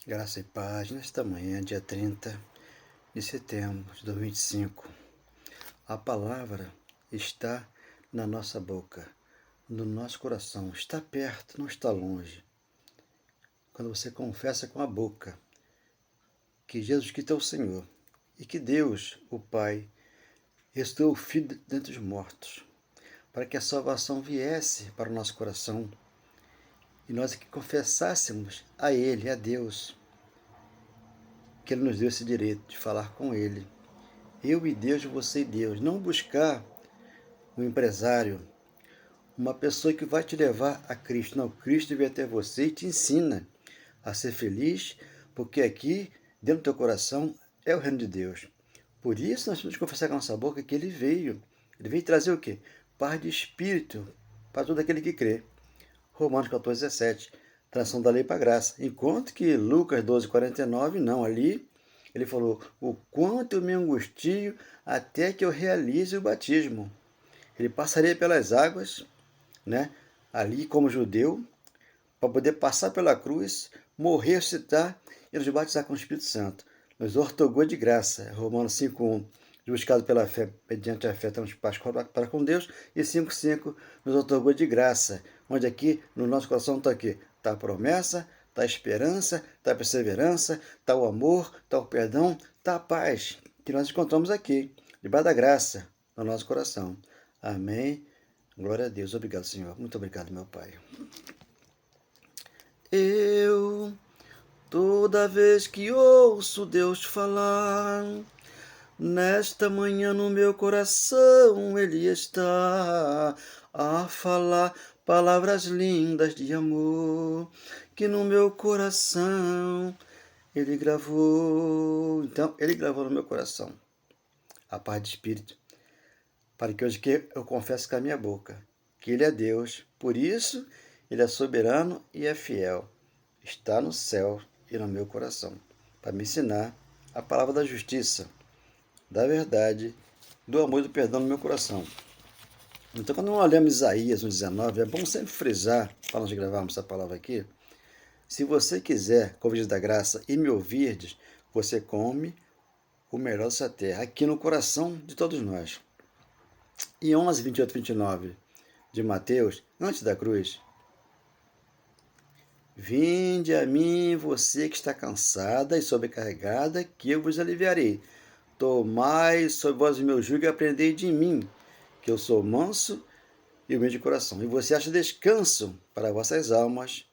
Graça e paz nesta manhã, dia 30 de setembro de 2025. A palavra está na nossa boca, no nosso coração, está perto, não está longe. Quando você confessa com a boca que Jesus Cristo é o Senhor e que Deus, o Pai, ressuscitou o Filho dentre os mortos, para que a salvação viesse para o nosso coração e nós que confessássemos a Ele, a Deus, que Ele nos deu esse direito de falar com Ele. Eu e Deus, você e Deus. Não buscar um empresário, uma pessoa que vai te levar a Cristo. Não, Cristo vem até você e te ensina a ser feliz, porque aqui, dentro do teu coração, é o reino de Deus. Por isso nós temos que confessar com a nossa boca que Ele veio. Ele veio trazer o quê? Paz de espírito para todo aquele que crê. Romanos 14:17. Transição da lei para a graça. Enquanto que Lucas 12:49, não, ali ele falou, o quanto eu me angustio até que eu realize o batismo. Ele passaria pelas águas, né, ali como judeu, para poder passar pela cruz, morrer, ressuscitar e nos batizar com o Espírito Santo. Nos ortogou de graça, Romanos 5:1. Justificado pela fé, mediante a fé, temos paz para com Deus. E 5:5 nos otorgou de graça, onde aqui, no nosso coração, está aqui. Está a promessa, está a esperança, está a perseverança, está o amor, está o perdão, está a paz, que nós encontramos aqui, debaixo da graça, no nosso coração. Amém. Glória a Deus. Obrigado, Senhor. Muito obrigado, meu Pai. Eu, toda vez que ouço Deus falar, nesta manhã no meu coração Ele está a falar palavras lindas de amor que no meu coração Ele gravou. Então, Ele gravou no meu coração a paz de espírito, para que hoje eu confesse com a minha boca que Ele é Deus. Por isso, Ele é soberano e é fiel. Está no céu e no meu coração, para me ensinar a palavra da justiça, da verdade, do amor e do perdão no meu coração. Então, quando nós olhamos Isaías 1:19, é bom sempre frisar, para nós gravarmos essa palavra aqui, se você quiser, como diz da graça, e me ouvirdes, você come o melhor dessa terra, aqui no coração de todos nós. E 11:28-29 de Mateus, antes da cruz, vinde a mim, você que está cansada e sobrecarregada, que eu vos aliviarei. Tomai sobre vós o meu jugo e aprendei de mim, que eu sou manso e humilde de coração. E você acha descanso para vossas almas.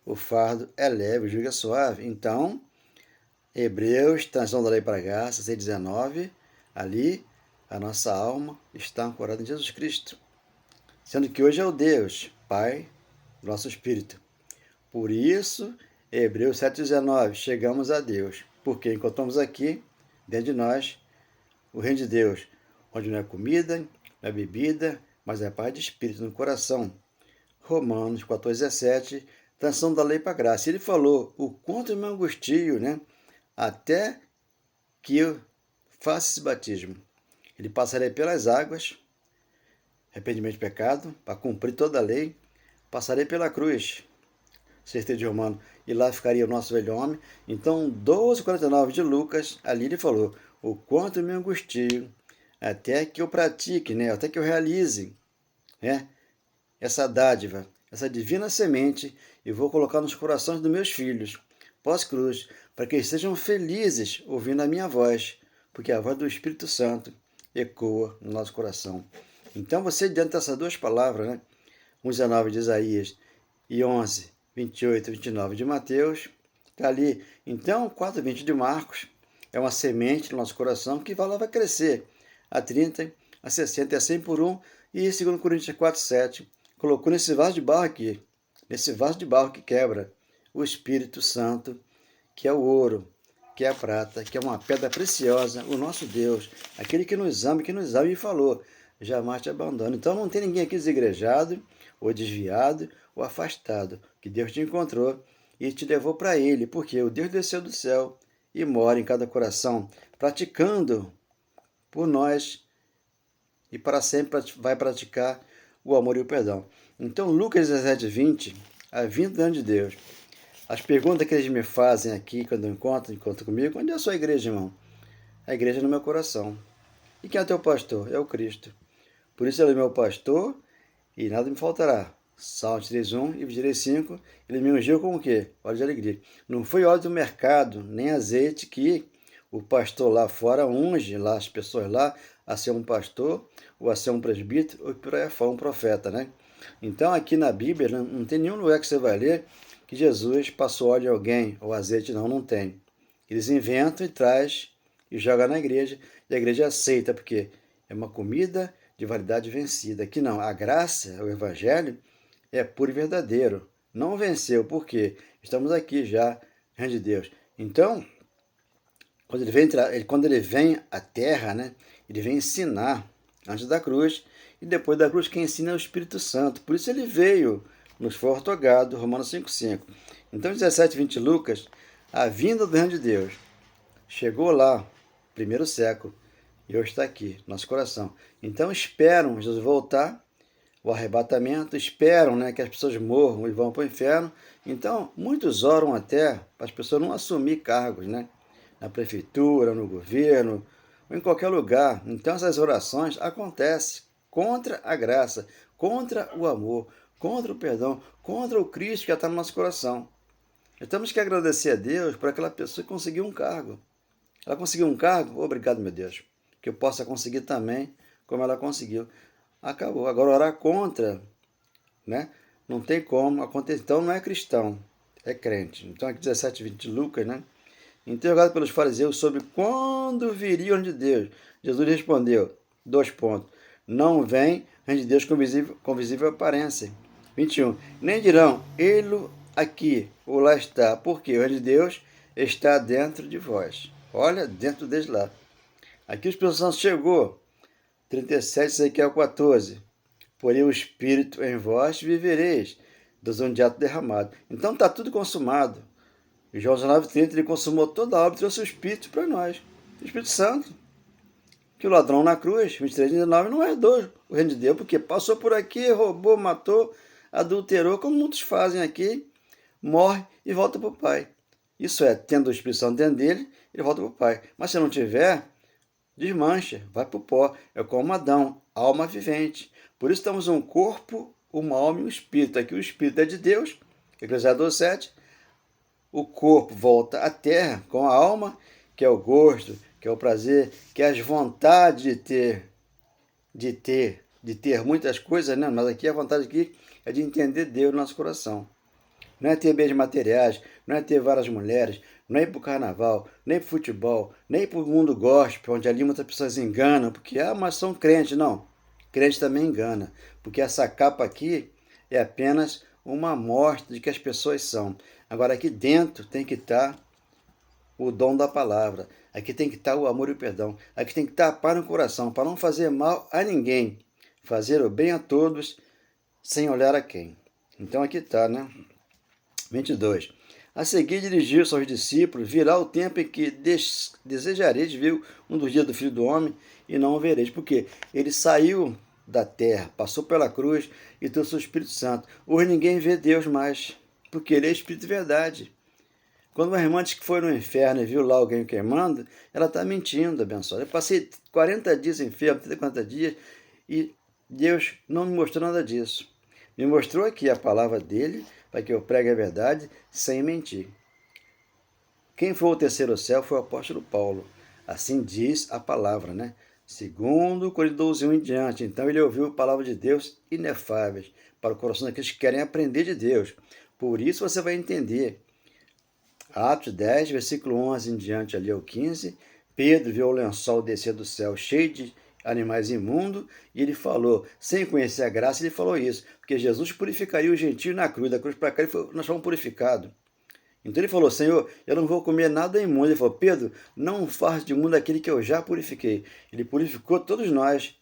O fardo é leve, o jugo é suave. Então, Hebreus, transição da lei para a graça, 6:19, ali a nossa alma está ancorada em Jesus Cristo. Sendo que hoje é o Deus, Pai do nosso Espírito. Por isso, Hebreus 7:19, chegamos a Deus, porque encontramos aqui, dentro de nós, o reino de Deus, onde não é comida, não é bebida, mas é paz de espírito no coração. Romanos 14:17, transição da lei para a graça. Ele falou, o quanto eu me angustio, né, até que eu faça esse batismo. Ele passaria pelas águas, arrependimento de pecado, para cumprir toda a lei, passarei pela cruz, certeza de Romano, e lá ficaria o nosso velho homem. Então, 12:49 de Lucas, ali ele falou, o quanto me angustio, até que eu pratique, né, até que eu realize, né, essa dádiva, essa divina semente, e vou colocar nos corações dos meus filhos, pós-cruz, para que eles sejam felizes ouvindo a minha voz, porque a voz do Espírito Santo ecoa no nosso coração. Então, você, diante dessas duas palavras, né, 1:19 de Isaías e 11:28-29 de Mateus, está ali. Então, 4:20 de Marcos, é uma semente no nosso coração que vai crescer a 30, a 60 e a 100 por um. E 2 Coríntios 4:7, colocou nesse vaso de barro aqui, nesse vaso de barro que quebra, o Espírito Santo, que é o ouro, que é a prata, que é uma pedra preciosa, o nosso Deus, aquele que nos ama e falou, jamais te abandono. Então não tem ninguém aqui desigrejado, ou desviado, ou afastado, que Deus te encontrou e te levou para Ele, porque o Deus desceu do céu e mora em cada coração, praticando por nós e para sempre vai praticar o amor e o perdão. Então, Lucas 17:20, a vinda de Deus. As perguntas que eles me fazem aqui quando encontram comigo: onde é a sua igreja, irmão? A igreja é no meu coração. E quem é teu pastor? É o Cristo. Por isso ele é meu pastor e nada me faltará. Salmos 3:1 e 23:5, ele me ungiu com o quê? Óleo de alegria. Não foi óleo do mercado, nem azeite que o pastor lá fora unge lá as pessoas lá a ser um pastor, ou a ser um presbítero, ou por aí fora, um profeta, né? Então aqui na Bíblia não tem nenhum lugar que você vai ler que Jesus passou óleo em alguém, ou azeite, não tem. Eles inventam e traz e joga na igreja, e a igreja aceita, porque é uma comida de validade vencida. Aqui não, a graça, o evangelho, é puro e verdadeiro. Não venceu, por quê? Estamos aqui já, diante de Deus. Então, quando ele vem à terra, né, ele vem ensinar antes da cruz, e depois da cruz quem ensina é o Espírito Santo. Por isso ele veio, nos foi ortogado, Romanos 5:5. Então, 17:20, Lucas, a vinda do reino de Deus chegou lá, primeiro século, e hoje está aqui, nosso coração. Então esperam Jesus voltar, o arrebatamento, esperam, né, que as pessoas morram e vão para o inferno. Então, muitos oram até para as pessoas não assumir cargos, né, na prefeitura, no governo, ou em qualquer lugar. Então, essas orações acontecem contra a graça, contra o amor, contra o perdão, contra o Cristo que está no nosso coração. Nós temos que agradecer a Deus por aquela pessoa que conseguiu um cargo. Ela conseguiu um cargo? Obrigado, meu Deus. Que eu possa conseguir também, como ela conseguiu. Acabou. Agora, orar contra, né? Não tem como acontecer. Então, não é cristão, é crente. Então, aqui 17:20 de Lucas, né? Interrogado pelos fariseus sobre quando viria o reino de Deus, Jesus respondeu, 2 pontos, não vem o reino de Deus com visível aparência. 21, nem dirão, ele aqui ou lá está, porque o reino de Deus está dentro de vós. Olha, dentro deles lá. Aqui o Espírito Santo chegou. 37, Ezequiel 14. Porém o Espírito em vós vivereis, dos onde ato derramado. Então está tudo consumado. Em João 19:30, ele consumou toda a obra e trouxe o Espírito para nós. O Espírito Santo. Que o ladrão na cruz, 23:19, não herdou o reino de Deus, porque passou por aqui, roubou, matou, adulterou, como muitos fazem aqui, morre e volta para o Pai. Isso é, tendo o Espírito Santo dentro dele, ele volta para o Pai. Mas se não tiver, desmancha, vai para o pó. É como Adão, alma vivente. Por isso estamos um corpo, uma alma e um espírito. Aqui o espírito é de Deus, Eclesiastes 12:7. O corpo volta à terra com a alma, que é o gosto, que é o prazer, que é as vontades de ter muitas coisas, né? Mas aqui a vontade aqui é de entender Deus no nosso coração. Não é ter bens materiais, não é ter várias mulheres, não é ir para o carnaval, nem para o futebol, nem para o mundo gospel, onde ali muitas pessoas enganam, porque, mas são crentes. Não, crente também engana, porque essa capa aqui é apenas uma amostra de que as pessoas são. Agora, aqui dentro tem que estar o dom da palavra, aqui tem que estar o amor e o perdão, aqui tem que estar a paz no coração, para não fazer mal a ninguém, fazer o bem a todos, sem olhar a quem. Então aqui está, né? 22. A seguir dirigiu-se aos discípulos, virá o tempo em que desejareis ver um dos dias do Filho do Homem e não o vereis. Porque ele saiu da terra, passou pela cruz e trouxe o Espírito Santo. Hoje ninguém vê Deus mais, porque ele é Espírito de verdade. Quando uma irmã diz que foi no inferno e viu lá alguém queimando, ela está mentindo, abençoada. Eu passei 40 dias enfermo, 40 dias, e Deus não me mostrou nada disso. Me mostrou aqui a palavra dele, para que eu pregue a verdade sem mentir. Quem foi o terceiro céu foi o apóstolo Paulo. Assim diz a palavra, né? Segundo Coríntios 12:1 em diante. Então ele ouviu a palavra de Deus inefáveis para o coração daqueles que querem aprender de Deus. Por isso você vai entender. Atos 10, versículo 11 em diante, ali ao 15. Pedro viu o lençol descer do céu cheio de animais imundos, e ele falou, sem conhecer a graça, ele falou isso, porque Jesus purificaria o gentio na cruz, da cruz para cá nós fomos purificados. Então ele falou, Senhor, eu não vou comer nada imundo. Ele falou, Pedro, não faça de imundo aquele que eu já purifiquei. Ele purificou todos nós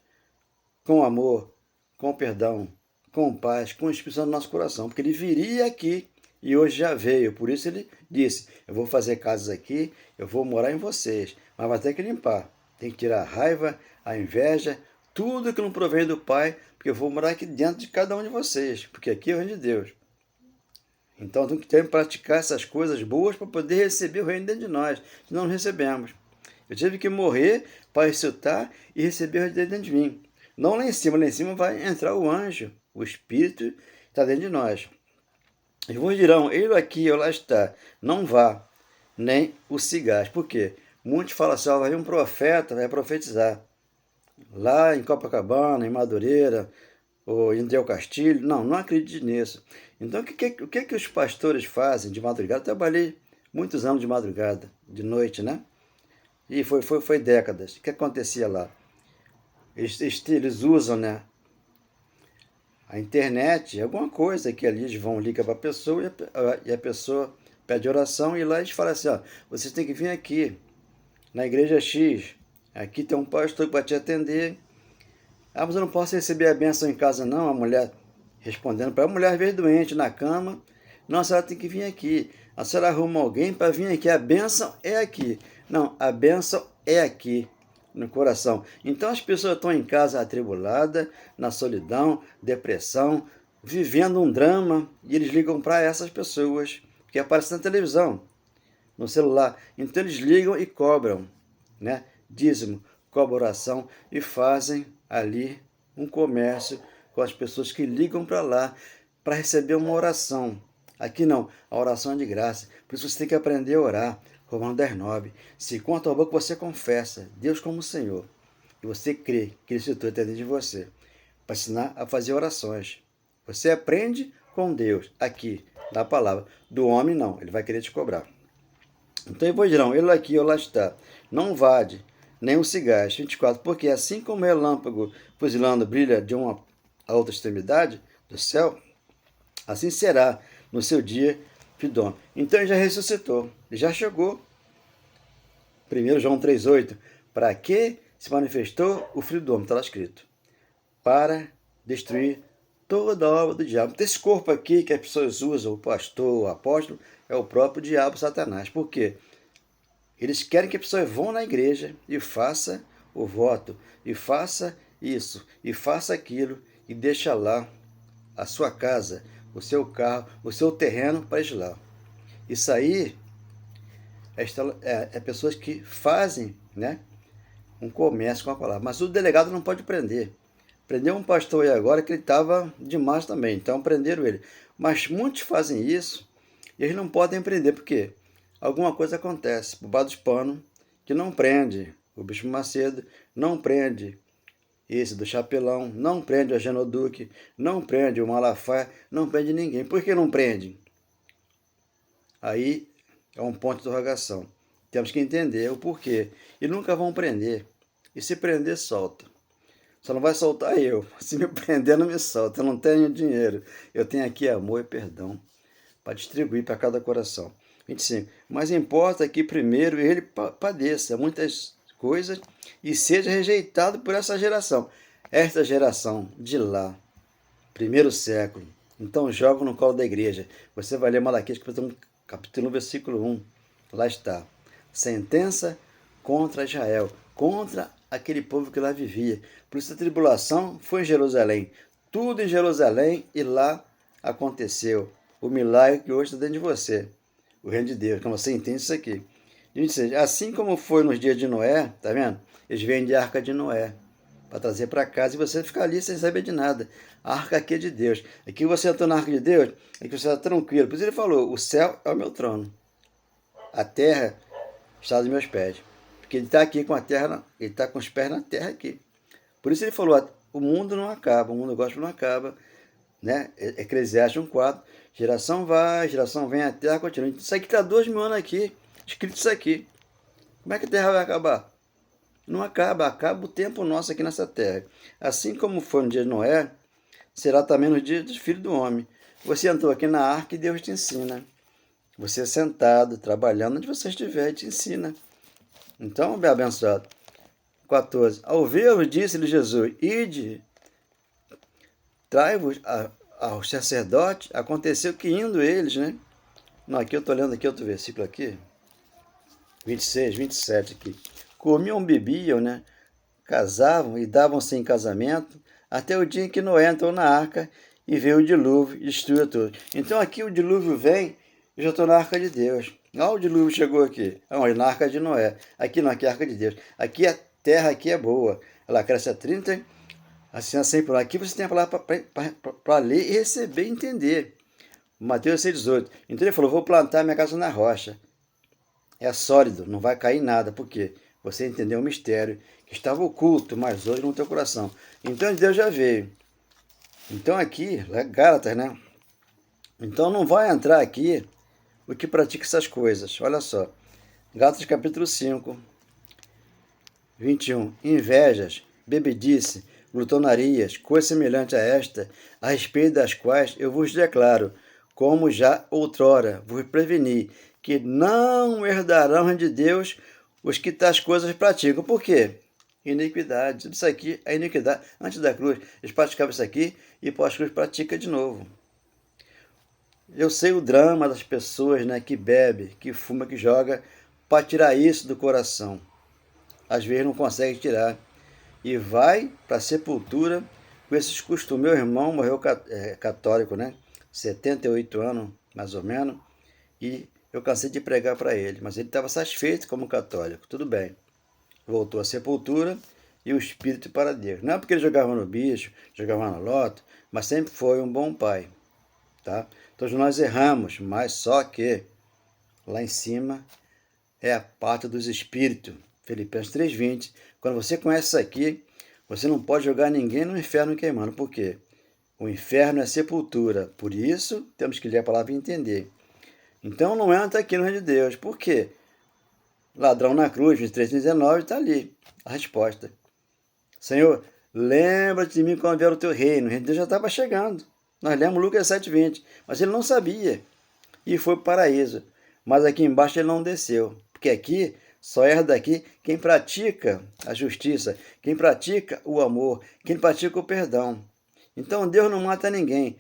com amor, com perdão, com paz, com o Espírito Santo no nosso coração, porque ele viria aqui e hoje já veio. Por isso ele disse, eu vou fazer casas aqui, eu vou morar em vocês, mas vai ter que limpar. Tem que tirar a raiva, a inveja, tudo que não provém do Pai, porque eu vou morar aqui dentro de cada um de vocês, porque aqui é o reino de Deus. Então temos que praticar essas coisas boas para poder receber o reino dentro de nós, senão não recebemos. Eu tive que morrer para ressuscitar e receber o reino dentro de mim. Não lá em cima vai entrar o anjo, o Espírito está dentro de nós. E vos dirão, ele aqui ou lá está, não vá, nem o sigais. Por quê? Muitos falam assim, vai vir um profeta, vai profetizar. Lá em Copacabana, em Madureira, ou em Del Castilho. Não acredite nisso. Então, o que os pastores fazem de madrugada? Eu trabalhei muitos anos de madrugada, de noite, né? E foi décadas. O que acontecia lá? Eles usam, né, a internet, alguma coisa que ali eles vão ligar para a pessoa e a pessoa pede oração e lá eles falam assim, ó, vocês têm que vir aqui, na igreja X, aqui tem um pastor que vai te atender. Ah, mas eu não posso receber a bênção em casa não, a mulher respondendo para a mulher, às vezes doente, na cama. Não, a senhora tem que vir aqui. A senhora arruma alguém para vir aqui, a bênção é aqui. Não, a bênção é aqui, no coração. Então as pessoas estão em casa atribuladas, na solidão, depressão, vivendo um drama, e eles ligam para essas pessoas, que aparecem na televisão, no celular. Então eles ligam e cobram, né? Dízimo, cobram oração e fazem ali um comércio com as pessoas que ligam para lá para receber uma oração. Aqui não, a oração é de graça. Por isso você tem que aprender a orar. Romanos 10:9. Se com a tua boca você confessa Deus como Senhor, e você crê que Ele se torna dentro de você, para ensinar a fazer orações. Você aprende com Deus, aqui, na palavra. Do homem, não, ele vai querer te cobrar. Então, vos dirão, ele aqui ou lá está. Não vade, nem o cigás. 24. Porque assim como o relâmpago fuzilando brilha de uma a outra extremidade do céu, assim será no seu dia Fidom. Então ele já ressuscitou, ele já chegou. 1 João 3,8. Para que se manifestou o filho do homem? Está lá escrito. Para destruir toda a obra do diabo. Então, esse corpo aqui que as pessoas usam, o pastor, o apóstolo, é o próprio diabo, Satanás. Por quê? Eles querem que a pessoa vá na igreja e faça o voto, e faça isso, e faça aquilo, e deixa lá a sua casa, o seu carro, o seu terreno para ir lá. Isso aí é pessoas que fazem, né, um comércio com a palavra. Mas o delegado não pode prender. Prendeu um pastor aí agora que ele estava demais também, então prenderam ele. Mas muitos fazem isso e eles não podem prender, por quê? Alguma coisa acontece por baixo dos panos que não prende o Bispo Macedo, não prende esse do Chapelão, não prende o Agenoduque, não prende o Malafaia, não prende ninguém. Por que não prende? Aí é um ponto de interrogação. Temos que entender o porquê. E nunca vão prender. E se prender, solta. Só não vai soltar eu. Se me prender, não me solta. Eu não tenho dinheiro. Eu tenho aqui amor e perdão para distribuir para cada coração. 25. Mas importa que primeiro ele padeça muitas coisas e seja rejeitado por essa geração. Esta geração de lá, primeiro século. Então joga no colo da igreja. Você vai ler Malaquias capítulo 1, versículo 1. Lá está. Sentença contra Israel, contra aquele povo que lá vivia. Por isso a tribulação foi em Jerusalém. Tudo em Jerusalém e lá aconteceu. O milagre que hoje está dentro de você. O reino de Deus. Então você entende isso aqui. 26. Assim como foi nos dias de Noé, tá vendo? Eles vêm de arca de Noé para trazer para casa e você ficar ali sem saber de nada. A arca aqui é de Deus. Aqui você entrou na arca de Deus, é que você está tranquilo. Por isso ele falou, o céu é o meu trono. A terra está aos meus pés. Porque ele está aqui com a terra, ele está com os pés na terra aqui. Por isso ele falou, o mundo não acaba, o mundo gospel não acaba. Né? Eclesiastes 1,4. Geração vai, geração vem, a terra continua. Isso aqui está 2.000 anos aqui, escrito isso aqui. Como é que a terra vai acabar? Não acaba, acaba o tempo nosso aqui nessa terra. Assim como foi no dia de Noé, será também no dia do Filho do Homem. Você entrou aqui na arca e Deus te ensina. Você sentado, trabalhando, onde você estiver, te ensina. Então, bem abençoado. 14. Ao ver-vos, disse-lhe Jesus, ide, trai-vos aos sacerdotes. Aconteceu que indo eles, né? Não, aqui eu estou lendo aqui outro versículo aqui. 26, 27 aqui. Comiam, bebiam, né? Casavam e davam-se em casamento, até o dia em que Noé entrou na arca e veio o dilúvio e destruiu tudo. Então aqui o dilúvio vem, eu já estou na arca de Deus. Olha o dilúvio chegou aqui. Na arca de Noé. Aqui não, aqui é a arca de Deus. Aqui a terra aqui é boa. Ela cresce a 30, assim a 100 por hora. Aqui você tem a palavra para ler e receber e entender. Mateus 6,18. Então ele falou, vou plantar minha casa na rocha. É sólido, não vai cair nada. Por quê? Você entendeu o mistério que estava oculto, mas hoje no teu coração. Então Deus já veio. Então aqui, Gálatas, né? Então não vai entrar aqui o que pratica essas coisas. Olha só. Gálatas capítulo 5, 21. Invejas, bebedice, glutonarias, coisas semelhantes a esta, a respeito das quais eu vos declaro, como já outrora vos preveni, que não herdarão o reino de Deus os que tais coisas praticam. Por quê? Iniquidade. Isso aqui é iniquidade. Antes da cruz, eles praticavam isso aqui e pós-cruz pratica de novo. Eu sei o drama das pessoas, né, que bebe, que fuma, que joga, para tirar isso do coração. Às vezes não consegue tirar. E vai para a sepultura com esses costumes. Meu irmão morreu católico, né? 78 anos, mais ou menos. E eu cansei de pregar para ele. Mas ele estava satisfeito como católico. Tudo bem. Voltou à sepultura e o espírito para Deus. Não é porque ele jogava no bicho, jogava no loto, mas sempre foi um bom pai. Tá? Todos nós erramos, mas só que lá em cima é a parte dos espíritos. Filipenses 3,20. Quando você conhece isso aqui, você não pode jogar ninguém no inferno queimando. Por quê? O inferno é sepultura. Por isso, temos que ler a palavra e entender. Então, não entra aqui no reino de Deus. Por quê? Ladrão na cruz, 23:19, está ali a resposta. Senhor, lembra-te de mim quando vier o teu reino. O reino de Deus já estava chegando. Nós lemos Lucas 7,20. Mas ele não sabia. E foi para o paraíso. Mas aqui embaixo ele não desceu. Porque aqui só herda daqui quem pratica a justiça, quem pratica o amor, quem pratica o perdão. Então Deus não mata ninguém.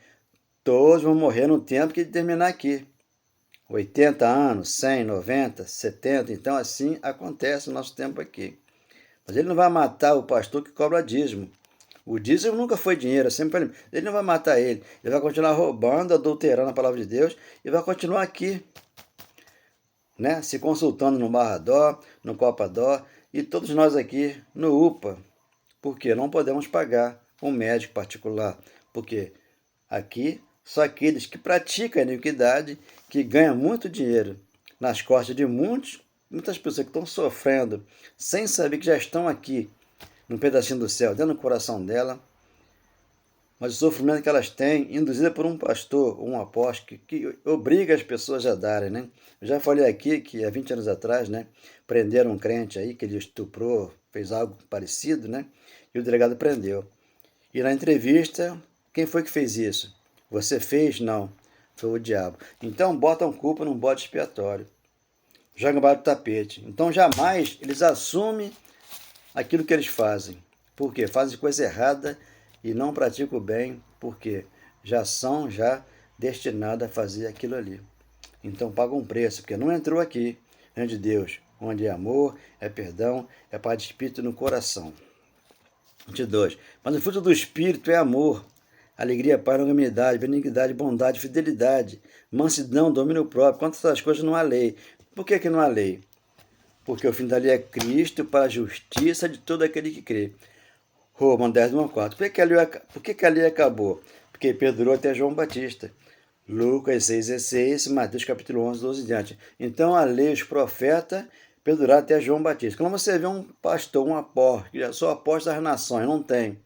Todos vão morrer no tempo que terminar aqui. 80 anos, 100, 90, 70. Então assim acontece o nosso tempo aqui. Mas ele não vai matar o pastor que cobra dízimo. O dízimo nunca foi dinheiro, sempre ele não vai matar ele. Ele vai continuar roubando, adulterando a palavra de Deus e vai continuar aqui, né? Se consultando no Barra Dó, no Copa Dó e todos nós aqui no UPA. Porque não podemos pagar um médico particular. Porque aqui só aqueles que praticam a iniquidade, que ganham muito dinheiro nas costas de muitas pessoas que estão sofrendo, sem saber que já estão aqui, num pedacinho do céu, dentro do coração dela, mas o sofrimento que elas têm, induzida por um pastor, um apóstolo, que obriga as pessoas a darem, né? Eu já falei aqui que há 20 anos atrás, né, prenderam um crente aí, que ele estuprou, fez algo parecido, né? E o delegado prendeu. E na entrevista, quem foi que fez isso? Você fez? Não. Foi o diabo. Então botam culpa num bode expiatório. Jogam embaixo do tapete. Então jamais eles assumem aquilo que eles fazem. Por quê? Fazem coisa errada e não praticam o bem, porque já são destinados a fazer aquilo ali. Então pagam um preço, porque não entrou aqui, reino de Deus, onde é amor, é perdão, é paz de espírito no coração. 22. Mas o fruto do Espírito é amor, alegria, paz, longanimidade, benignidade, bondade, fidelidade, mansidão, domínio próprio. Quantas essas coisas não há lei. Por que não há lei? Porque o fim da lei é Cristo para a justiça de todo aquele que crê. Romanos 10:4. Por que a lei acabou? Porque perdurou até João Batista. Lucas 6:16, Mateus capítulo 11, 12 e diante. Então a lei, os profetas, perduraram até João Batista. Quando você vê um pastor, um apóstolo, que já sou apóstolo das nações, não tem.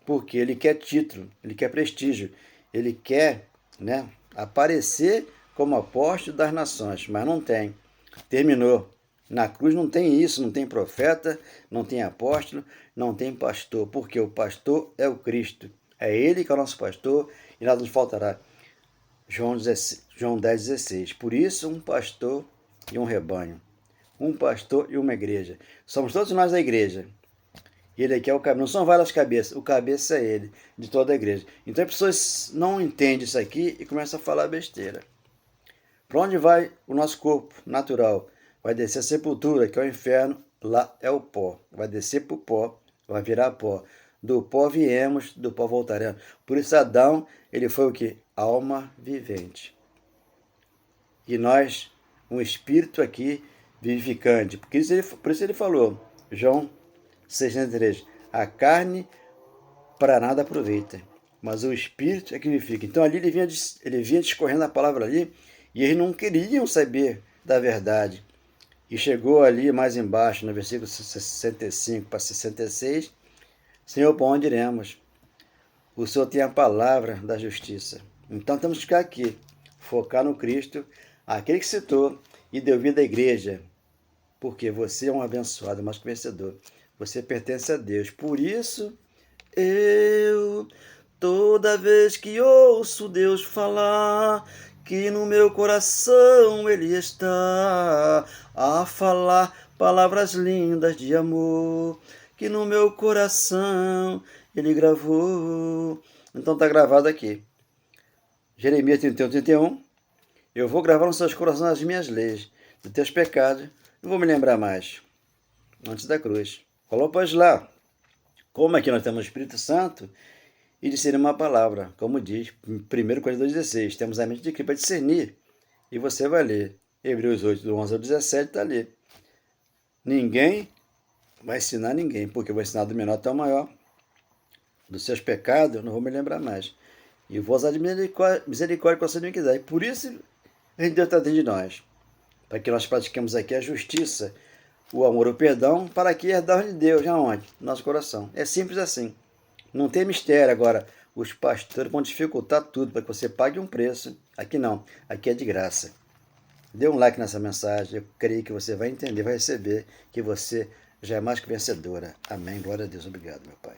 Porque ele quer título, ele quer prestígio, ele quer, né, aparecer como apóstolo das nações, mas não tem. Terminou. Na cruz não tem isso, não tem profeta, não tem apóstolo, não tem pastor, porque o pastor é o Cristo. É ele que é o nosso pastor e nada nos faltará. João 10:16. Por isso, um pastor e um rebanho. Um pastor e uma igreja. Somos todos nós a igreja. Ele aqui é o cabeça. Não são várias cabeças. O cabeça é ele, de toda a igreja. Então as pessoas não entendem isso aqui e começam a falar besteira. Para onde vai o nosso corpo natural? Vai descer a sepultura, que é o inferno. Lá é o pó. Vai descer para o pó, vai virar pó. Do pó viemos, do pó voltaremos. Por isso Adão, ele foi o quê? Alma vivente. E nós, um espírito aqui vivificante. Por isso ele falou, João 6,3, a carne para nada aproveita, mas o espírito é que vivifica. Então ali ele vinha discorrendo a palavra ali, e eles não queriam saber da verdade. E chegou ali mais embaixo, no versículo 65 para 66, Senhor, para onde iremos? O Senhor tem a palavra da justiça. Então temos que ficar aqui, focar no Cristo, aquele que citou e deu vida à igreja, porque você é um abençoado, mais que vencedor. Você pertence a Deus. Por isso, toda vez que ouço Deus falar, que no meu coração Ele está a falar palavras lindas de amor, que no meu coração Ele gravou. Então está gravado aqui. Jeremias 31, 31. Eu vou gravar nos seus corações as minhas leis, dos teus pecados, não vou me lembrar mais. Antes da cruz. Coloca lá. Como aqui nós temos o Espírito Santo, e discernir uma palavra, como diz 1 Coríntios 2,16, temos a mente de Cristo para discernir, e você vai ler, Hebreus 8, do 11 ao 17, está ali. Ninguém vai ensinar ninguém, porque eu vou ensinar do menor até o maior, dos seus pecados, eu não vou me lembrar mais, e vou usar de misericórdia com a sua iniquidade, por isso Deus está dentro de nós, para que nós pratiquemos aqui a justiça, o amor, o perdão, para que herdarmos de Deus, aonde? No nosso coração. É simples assim. Não tem mistério. Agora, os pastores vão dificultar tudo para que você pague um preço. Aqui não, aqui é de graça. Dê um like nessa mensagem, eu creio que você vai entender, vai receber que você já é mais que vencedora. Amém. Glória a Deus. Obrigado, meu Pai.